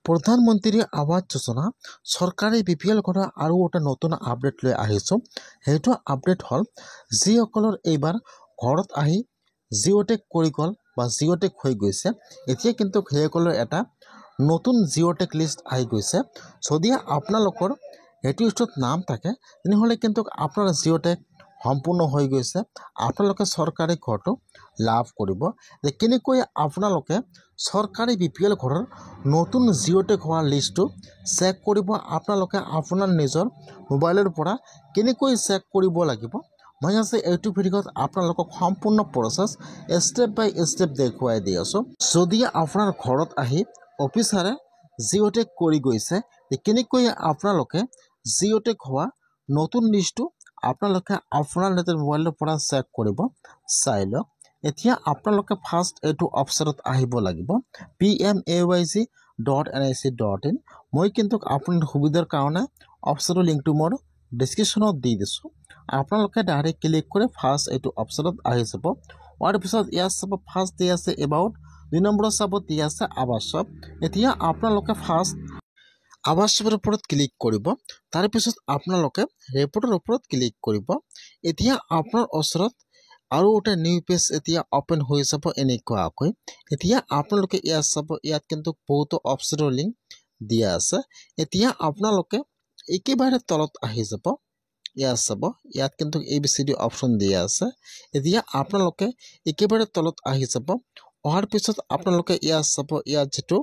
প্ৰধানমন্ত্ৰী আৱাস যোজনা চৰকাৰে বিপিএল ঘৰৰ আৰু এটা নতুন আপডেট লৈ আহিছোঁ। সেইটো আপডেট হ'ল যিসকলৰ এইবাৰ ঘৰত আহি জিঅ'টেক কৰি গ'ল বা জিঅ'টেক হৈ গৈছে, এতিয়া কিন্তু সেইসকলৰ এটা নতুন জিঅ'টেক লিষ্ট আহি গৈছে। যদি আপোনালোকৰ সেইটো লিষ্টত নাম থাকে তেনেহ'লে কিন্তু আপোনাৰ জিঅ'টেক সম্পূৰ্ণ হৈ গৈছে। আপোনালোকে চৰকাৰী ঘৰটো লাভ কৰিব। যে কেনেকৈ আপোনালোকে চৰকাৰী বিপিএল ঘৰৰ নতুন জিঅ'টেক হোৱা লিষ্টটো চেক কৰিব, আপোনালোকে আপোনাৰ নিজৰ মোবাইলৰ পৰা কেনেকৈ চেক কৰিব লাগিব, মই আজি এইটো ভিডিঅ'ত আপোনালোকক সম্পূৰ্ণ প্ৰচেছ ষ্টেপ বাই ষ্টেপ দেখুৱাই দি আছোঁ। যদি আপোনাৰ ঘৰত আহি অফিচাৰে জিঅ'টেক কৰি গৈছে, কেনেকৈ আপোনালোকে জিঅ'টেক হোৱা নতুন লিষ্টটো আপোনালোকে আপোনাৰ নিজৰ মোবাইলৰ পৰা চেক কৰিব চাই লওক। এতিয়া আপোনালোকে ফাৰ্ষ্ট এইটো অপশ্যনত আহিব লাগিব pmayg.nic.in। মই কিন্তু আপোনাৰ সুবিধাৰ কাৰণে অপশ্যনৰ লিংকটো মোৰ ডিছক্ৰিপশ্যনত দি দিছোঁ। আপোনালোকে ডাইৰেক্ট ক্লিক কৰি ফাৰ্ষ্ট এইটো অপশ্যনত আহি যাব। হোৱাৰ পিছত ইয়াত চাব ফাৰ্ষ্ট দি আছে এবাউট, 2 নম্বৰত চাব দি আছে আৱাসব। এতিয়া আপোনালোকে ফাৰ্ষ্ট আৱাসৰ ওপৰত ক্লিক কৰিব, তাৰপিছত আপোনালোকে ৰিপৰ্টৰ ওপৰত ক্লিক কৰিব। এতিয়া আপোনাৰ ওচৰত আৰু এটা নিউ পেজ এতিয়া অপেন হৈ যাব এনেকুৱাকৈ। এতিয়া আপোনালোকে ইয়াত চাব, ইয়াত কিন্তু বহুতো অপশ্যনৰ লিংক দিয়া আছে। এতিয়া আপোনালোকে একেবাৰে তলত আহি যাব, ইয়াত চাব, ইয়াত কিন্তু ABCD অপশ্যন দিয়া আছে। এতিয়া আপোনালোকে একেবাৰে তলত আহি যাব। অহাৰ পিছত আপোনালোকে ইয়াত চাব, ইয়াত যিটো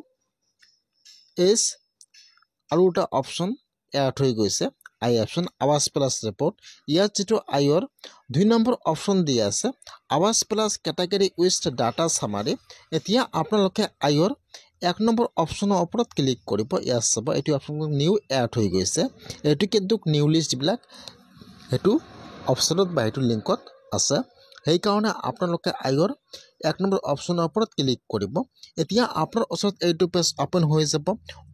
এজ আৰু এটা অপশ্যন এড হৈ গৈছে, আই অপশ্যন আৱাস প্লাছ ৰিপৰ্ট। ইয়াত যিটো আইৰ 2 নম্বৰ অপশ্যন দিয়া আছে আৱাস প্লাছ কেটাগৰী উইথ ডাটা চামাৰি। এতিয়া আপোনালোকে আইৰ 1 নম্বৰ অপশ্যনৰ ওপৰত ক্লিক কৰিব। ইয়াত চাব, এইটো অপশ্যন নিউ এড হৈ গৈছে। এইটো কিন্তু নিউ লিষ্টবিলাক সেইটো অপশ্যনত বা সেইটো লিংকত আছে, সেইকাৰণে আপোনালোকে আইৰ 1 নম্বৰ অপশ্যনৰ ওপৰত ক্লিক কৰিব। এতিয়া আপোনাৰ ওচৰত এইটো পেজ অপেন হৈ যাব।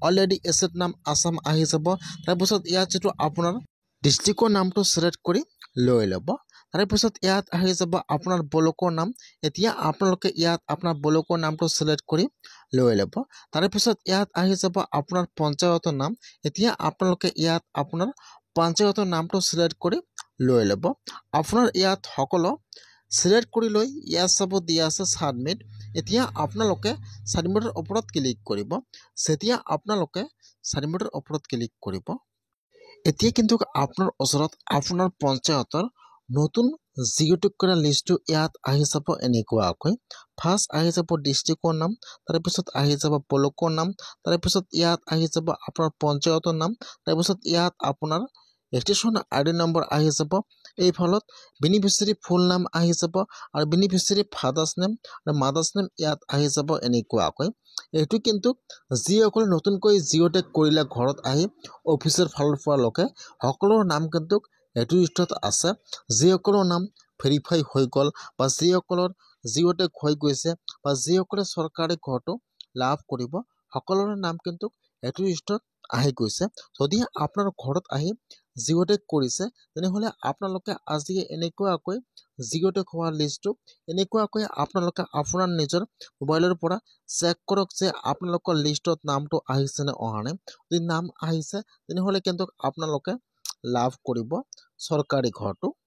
অলৰেডি এছেট নাম আছাম আহি যাব। তাৰপিছত ইয়াত যিটো আপোনাৰ ডিষ্ট্ৰিক্টৰ নামটো ছিলেক্ট কৰি লৈ ল'ব। তাৰপিছত ইয়াত আহি যাব আপোনাৰ ব্লকৰ নাম। এতিয়া আপোনালোকে ইয়াত আপোনাৰ ব্লকৰ নামটো ছিলেক্ট কৰি লৈ ল'ব। তাৰপিছত ইয়াত আহি যাব আপোনাৰ পঞ্চায়তৰ নাম। এতিয়া আপোনালোকে ইয়াত আপোনাৰ পঞ্চায়তৰ নামটো ছিলেক্ট কৰি লৈ ল'ব। আপোনাৰ ইয়াত সকলো ছিলেক্ট কৰি লৈ ইয়াত চাব দিয়া আছে ছাবমিট। এতিয়া আপোনালোকে ছাবমিটৰ ওপৰত ক্লিক কৰিব। যেতিয়া আপোনালোকে ছাবমিটৰ ওপৰত ক্লিক কৰিব, এতিয়া কিন্তু আপোনাৰ ওচৰত আপোনাৰ পঞ্চায়তৰ নতুন জিঅ'টেক কৰা লিষ্টটো ইয়াত আহি যাব এনেকুৱাকৈ। ফাৰ্ষ্ট আহি যাব ডিষ্ট্ৰিক্টৰ নাম, তাৰপিছত আহি যাব ব্লকৰ নাম, তাৰপিছত ইয়াত আহি যাব আপোনাৰ পঞ্চায়তৰ নাম, তাৰপিছত ইয়াত আপোনাৰ ৰেজিষ্ট্ৰেশ্যন ID নম্বৰ আহি যাব। এইফালত বেনিফিচিয়াৰী ফুল নাম আহি যাব আৰু বেনিফিচিয়াৰী ফাদাৰ্ছ নেম আৰু মাদাৰ্ছ নেম ইয়াত আহি যাব এনেকুৱাকৈ। এইটো কিন্তু যিসকলে নতুনকৈ জিঅ'টেক কৰিলে ঘৰত আহি অফিচৰ ফালৰ পৰা লোকে সকলোৰ নাম কিন্তু এইটো লিষ্টত আছে। যিসকলৰ নাম ভেৰিফাই হৈ গ'ল বা যিসকলৰ জিঅ'টেক হৈ গৈছে বা যিসকলে চৰকাৰী ঘৰটো লাভ কৰিব, সকলোৰে নাম কিন্তু এইটো লিষ্টত আহি গৈছে। যদি আপোনাৰ ঘৰত আহি জিঅ'টেক কৰিছে তেনেহ'লে আপোনালোকে আজি এনেকুৱাকৈ জিঅ'টেক হোৱা লিষ্টটো এনেকুৱাকৈ আপোনালোকে আপোনাৰ নিজৰ মোবাইলৰ পৰা চেক কৰক যে আপোনালোকৰ লিষ্টত নামটো আহিছে নে অহা নাই। যদি নাম আহিছে তেনেহ'লে কিন্তু আপোনালোকে লাভ কৰিব চৰকাৰী ঘৰটো।